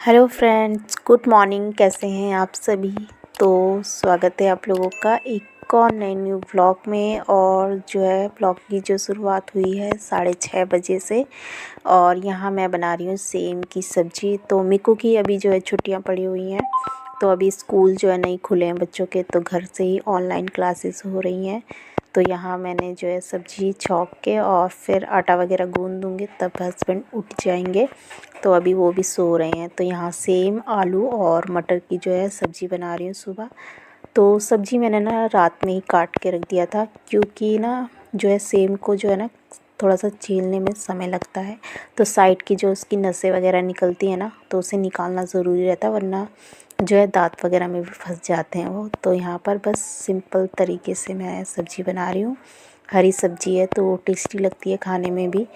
Hello friends, good morning. कैसे हैं आप सभी? तो स्वागत है आप लोगों का एक और नए न्यू व्लॉग में। और जो है व्लॉग की जो शुरुआत हुई है 6:30 बजे से। और यहाँ मैं बना रही हूँ सेम की सब्ज़ी। तो मिकू की अभी जो है छुट्टियाँ पड़ी हुई हैं, तो अभी स्कूल जो है नहीं खुले हैं बच्चों के, तो घर से ही ऑनलाइन क्लासेस हो रही हैं। तो यहाँ मैंने जो है सब्ज़ी छौंक के और फिर आटा वगैरह गूँध दूँगी, तब हस्बैंड उठ जाएंगे। तो अभी वो भी सो रहे हैं। तो यहाँ सेम, आलू और मटर की जो है सब्ज़ी बना रही हूँ सुबह। तो सब्ज़ी मैंने ना रात में ही काट के रख दिया था, क्योंकि ना जो है सेम को जो है ना थोड़ा सा छीलने में समय लगता है। तो साइड की जो उसकी नसें वगैरह निकलती है ना, तो उसे निकालना ज़रूरी रहता है, वरना जो है दांत वगैरह में भी फंस जाते हैं वो। तो यहाँ पर बस सिंपल तरीके से मैं सब्ज़ी बना रही हूँ। हरी सब्ज़ी है तो टेस्टी लगती है खाने में भी।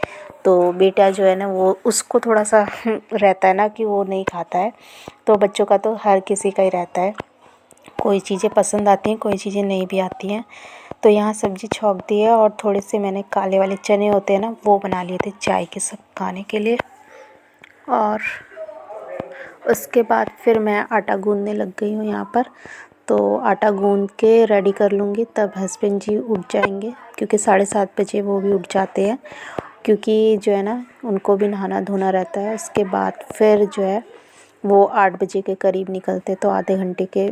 तो बेटा जो है ना वो उसको थोड़ा सा रहता है ना कि वो नहीं खाता है। तो बच्चों का तो हर किसी का ही रहता है, कोई चीज़ें पसंद आती हैं, कोई चीज़ें नहीं भी आती हैं। तो यहाँ सब्ज़ी छौंक दी है और थोड़े से मैंने काले वाले चने होते हैं ना, वो बना लिए थे चाय के साथ खाने के लिए। और उसके बाद फिर मैं आटा गूँधने लग गई हूँ यहाँ पर। तो आटा गूँध के रेडी कर लूँगी, तब हस्बैंड जी उठ जाएंगे, क्योंकि 7:30 बजे वो भी उठ जाते हैं। क्योंकि जो है ना उनको भी नहाना धोना रहता है। उसके बाद फिर जो है वो 8 बजे के करीब निकलते, तो आधे घंटे के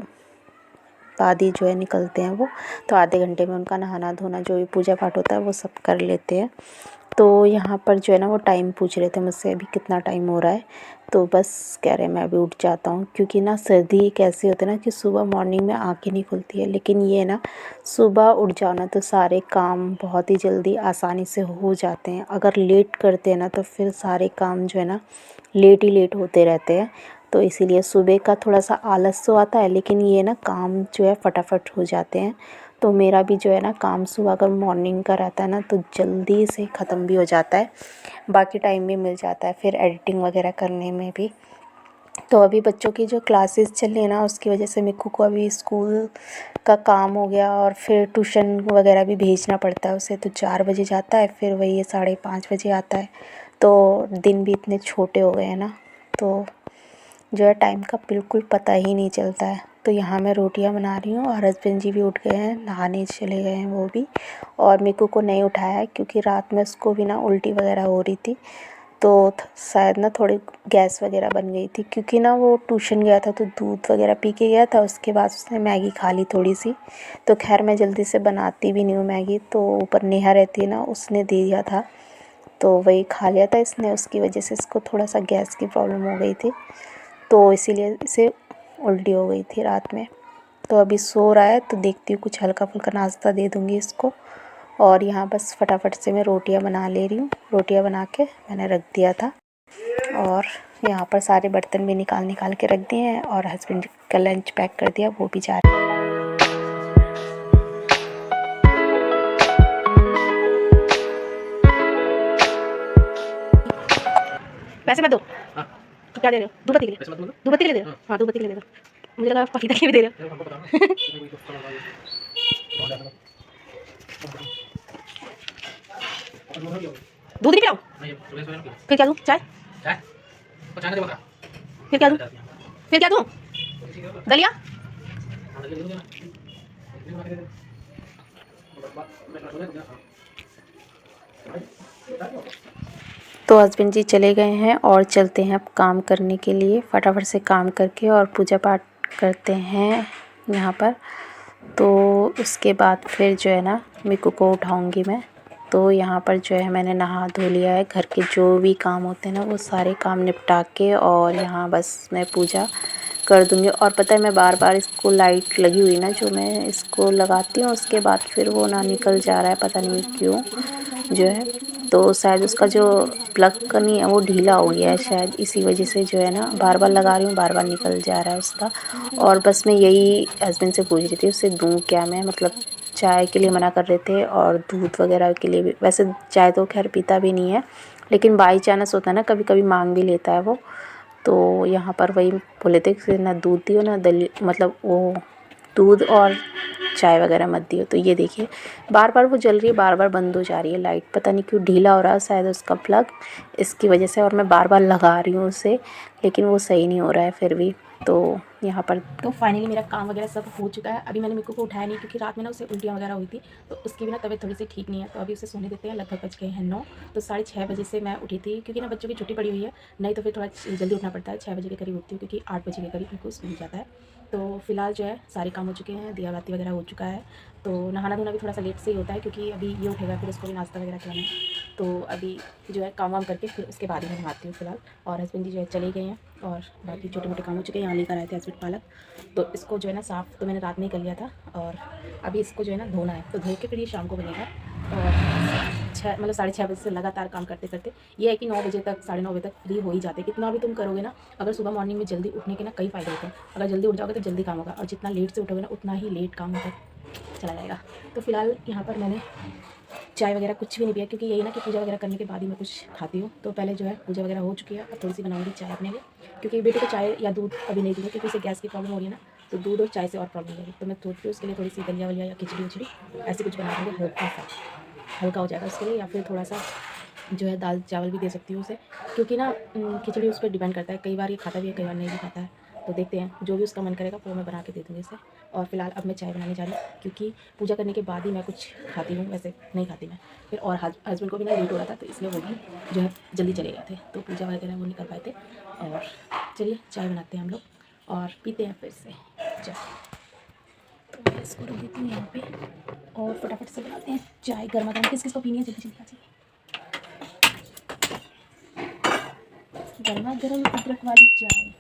बाद ही जो है निकलते हैं वो। तो आधे घंटे में उनका नहाना धोना जो भी पूजा पाठ होता है वो सब कर लेते हैं। तो यहाँ पर जो है ना वो टाइम पूछ रहे थे मुझसे, अभी कितना टाइम हो रहा है। तो बस कह रहे मैं अभी उठ जाता हूँ, क्योंकि ना सर्दी कैसी होती है ना कि सुबह मॉर्निंग में आँखें नहीं खुलती है। लेकिन ये ना सुबह उठ जाओ ना तो सारे काम बहुत ही जल्दी आसानी से हो जाते हैं। अगर लेट करते हैं ना तो फिर सारे काम जो है ना लेट ही लेट होते रहते हैं। तो इसीलिए सुबह का थोड़ा सा आलस तो आता है, लेकिन ये ना काम जो है फटाफट हो जाते हैं। तो मेरा भी जो है ना काम सुबह अगर मॉर्निंग का रहता है ना तो जल्दी से ख़त्म भी हो जाता है, बाकी टाइम भी मिल जाता है फिर एडिटिंग वगैरह करने में भी। तो अभी बच्चों की जो क्लासेस चल रही है ना, उसकी वजह से मिक्कू को अभी स्कूल का काम हो गया और फिर ट्यूशन वगैरह भी भेजना पड़ता है उसे। तो 4 बजे जाता है, फिर वही 5:30 बजे आता है। तो दिन भी इतने छोटे हो गए हैं ना, तो जो है टाइम का बिल्कुल पता ही नहीं चलता है। तो यहाँ मैं रोटियां बना रही हूँ और हस्बैंड जी भी उठ गए हैं, नहाने चले गए हैं वो भी। और मिक्कू को नहीं उठाया है, क्योंकि रात में उसको भी ना उल्टी वगैरह हो रही थी। तो शायद ना थोड़ी गैस वगैरह बन गई थी, क्योंकि ना वो ट्यूशन गया था तो दूध वगैरह पी के गया था। उसके बाद उसने मैगी खा ली थोड़ी सी। तो खैर मैं जल्दी से बनाती भी नहीं हूँ मैगी, तो ऊपर नेहा रहती है ना, उसने दे दिया था तो वही खा लिया था इसने। उसकी वजह से इसको थोड़ा सा गैस की प्रॉब्लम हो गई थी, तो इसीलिए इसे उल्टी हो गई थी रात में। तो अभी सो रहा है, तो देखती हूँ कुछ हल्का फुल्का नाश्ता दे दूँगी इसको। और यहाँ बस फटाफट से मैं रोटियाँ बना ले रही हूँ। रोटियाँ बना के मैंने रख दिया था, और यहाँ पर सारे बर्तन भी निकाल निकाल के रख दिए हैं। और हस्बैंड का लंच पैक कर दिया, वो भी जा रहे हैं। पैसे मत दो। हाँ। तो क्या दे रहे हो? धूप बत्ती के लिए? धूप बत्ती के लिए दे रहे हो? हाँ, धूप बत्ती के लिए दे दो। मुझे लगा पपीता के लिए भी दे रहे हो। दूध नहीं पिलाऊं? फिर क्या दूं? चाय? फिर क्या दूं? फिर क्या दूं? दलिया? तो हस्बैंड जी चले गए हैं और चलते हैं अब काम करने के लिए। फटाफट से काम करके और पूजा पाठ करते हैं यहाँ पर। तो उसके बाद फिर जो है ना मिक्कू को उठाऊंगी मैं। तो यहाँ पर जो है मैंने नहा धो लिया है, घर के जो भी काम होते हैं ना वो सारे काम निपटा के, और यहाँ बस मैं पूजा कर दूँगी। और पता है मैं बार बार इसको लाइट लगी हुई ना जो मैं इसको लगाती हूँ, उसके बाद फिर वो ना निकल जा रहा है, पता नहीं क्यों जो है। तो शायद उसका जो प्लग का नहीं है वो ढीला हो गया है शायद, इसी वजह से जो है ना बार बार लगा रही हूँ, बार बार निकल जा रहा है उसका। और बस मैं यही हस्बैंड से पूछ रही थी उससे दूँ क्या मैं, मतलब चाय के लिए मना कर रहे थे और दूध वगैरह के लिए भी। वैसे चाय तो खैर पीता भी नहीं है, लेकिन बाई चांस होता है ना कभी कभी मांग भी लेता है वो। तो यहाँ पर वही बोले थे कि ना दूध दियो ना दली, मतलब वो दूध और चाय वगैरह मत दियो। तो ये देखिए बार बार वो जल रही है, बार बार बंद हो जा रही है लाइट, पता नहीं क्यों ढीला हो रहा है शायद उसका प्लग, इसकी वजह से। और मैं बार बार लगा रही हूँ उसे, लेकिन वो सही नहीं हो रहा है फिर भी। तो यहाँ पर तो फाइनली मेरा काम वगैरह सब हो चुका है। अभी मैंने मिक्कू को उठाया नहीं क्योंकि रात में ना उसे उल्टियाँ वगैरह हुई थी, तो उसकी भी ना तबीयत थोड़ी सी ठीक नहीं है। तो अभी उसे सोने देते हैं। लगभग बज गए हैं 9। तो 6:30 बजे से मैं उठी थी, क्योंकि ना बच्चों की छुट्टी पड़ी हुई है, नहीं तो फिर थोड़ा जल्दी उठना पड़ता है। 6 बजे के करीब उठती हूँ, क्योंकि 8 बजे के करीब मिक्कू स्कूल जाता है। तो फिलहाल जो है सारे काम हो चुके हैं, दिया बाती वगैरह हो चुका है। तो नहाना धोना भी थोड़ा सा लेट से ही होता है, क्योंकि अभी ये उठेगा, फिर उसको भी नाश्ता वगैरह खिलाना है। तो अभी जो है काम वाम करके फिर उसके बाद ही मैं नहाती हूँ फिलहाल। और हस्बैंड जी जो है चले गए हैं, और बाकी छोटे मोटे काम हो चुके हैं। यहाँ लेकर आए थे हस्बैंड पालक, तो इसको जो है ना साफ़ तो मैंने रात में ही कर लिया था, और अभी इसको जो है ना धोना है। तो धो के फिर ये शाम को बनेगा। और 6:30 बजे से लगातार काम करते करते ये है कि 9 बजे तक 9:30 बजे तक फ्री हो ही जाते हैं। कितना भी तुम करोगे ना, अगर सुबह मॉर्निंग में जल्दी उठने के ना कई फ़ायदे होते हैं। अगर जल्दी उठ जाओगे तो जल्दी काम होगा, और जितना लेट से उठोगे ना उतना ही लेट काम होकर चला जाएगा। तो फिलहाल यहाँ पर मैंने चाय वगैरह कुछ भी नहीं पिया, क्योंकि यही ना कि पूजा वगैरह करने के बाद ही मैं कुछ खाती हूँ। तो पहले जो है पूजा वगैरह हो चुकी है, अब थोड़ी सी बनाऊंगी चाय अपने लिए, क्योंकि बेटे को चाय या दूध अभी नहीं दूँगी, क्योंकि उसे गैस की प्रॉब्लम हो रही है ना, तो दूध और चाय से और प्रॉब्लम हो रही है। तो मैं सोचती हूँ उसके लिए थोड़ी सी दलिया वलिया या खिचड़ी उचड़ी ऐसे कुछ बना दूँगी, हल्का हो जाएगा उसके लिए। या फिर थोड़ा सा जो है दाल चावल भी दे सकती हूँ उसे, क्योंकि ना खिचड़ी उस पर डिपेंड करता है, कई बार ये खाता भी है, कई बार नहीं भी खाता है। तो देखते हैं, जो भी उसका मन करेगा वो मैं बना के दे दूँगी इसे। और फिलहाल अब मैं चाय बनाने जा रही हूँ, क्योंकि पूजा करने के बाद ही मैं कुछ खाती हूँ, वैसे नहीं खाती मैं फिर। और हस्बैंड को भी ना लेट हो रहा था, तो इसलिए वो भी जो है जल्दी चले गए थे, तो पूजा वगैरह वो नहीं कर पाए थे। और चलिए चाय बनाते हैं हम लोग और पीते हैं फिर से चाय। तो मैं इसको रख देती हूँ यहाँ पे, और फटाफट से बनाते हैं चाय। गर्मा गर्म किस किस को पीनी है जल्दी जल्दी आ जाइए। गर्मा गर्म अदरक वाली चाय।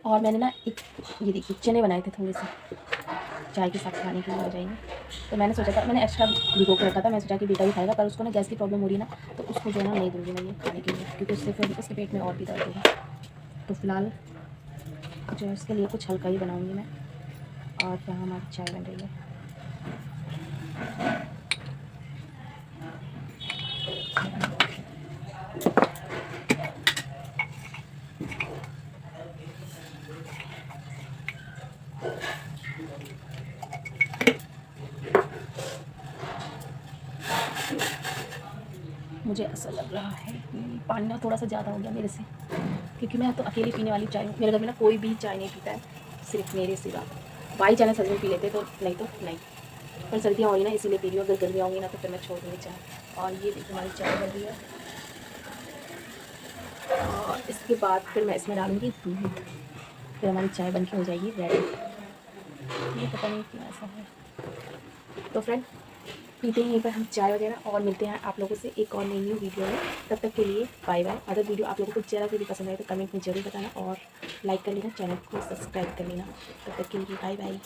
और मैंने ना एक ये देखिए चने बनाए थे थोड़े से चाय के साथ खाने के लिए आ जाएंगे। तो मैंने सोचा था, मैंने एक्स्ट्रा भिगो के रखा था, मैं सोचा कि बेटा भी खाएगा, पर उसको ना गैस की प्रॉब्लम हो रही है ना, तो उसको जो है ना नहीं दूँगी मैं ये खाने के लिए, क्योंकि उससे फिर उसके पेट में और भी दर्द होगा। तो फिलहाल जो है उसके लिए कुछ हल्का ही बनाऊँगी मैं। और यहाँ हमारी चाय बन रही है। मुझे ऐसा लग रहा है कि पानी ना थोड़ा सा ज़्यादा हो गया मेरे से, क्योंकि मैं तो अकेली पीने वाली चाय हूँ। मेरे घर में ना कोई भी चाय नहीं पीता है, सिर्फ मेरे सिवा। बाई चांस हस्बैंड पी लेते तो नहीं तो नहीं। पर सर्दियाँ हो रही ना, इसीलिए पी रही हूँ। अगर गर्मियाँ होंगी ना तो फिर मैं छोड़ दूँगी चाय। और ये देखिए हमारी चाय बन रही है, और इसके बाद फिर मैं इसमें डालूँगी दूध, फिर हमारी चाय बन के हो जाएगी रेडी। ये पता नहीं क्यों ऐसा है। तो फ्रेंड पीते हैं यहीं पर हम चाय वगैरह, और मिलते हैं आप लोगों से एक और नई न्यू वीडियो में। तब तक के लिए बाय बाय। अगर वीडियो आप लोगों को ज़रा से भी पसंद आए तो कमेंट में ज़रूर बताना, और लाइक कर लेना, चैनल को सब्सक्राइब कर लेना। तब तक के लिए बाय बाय।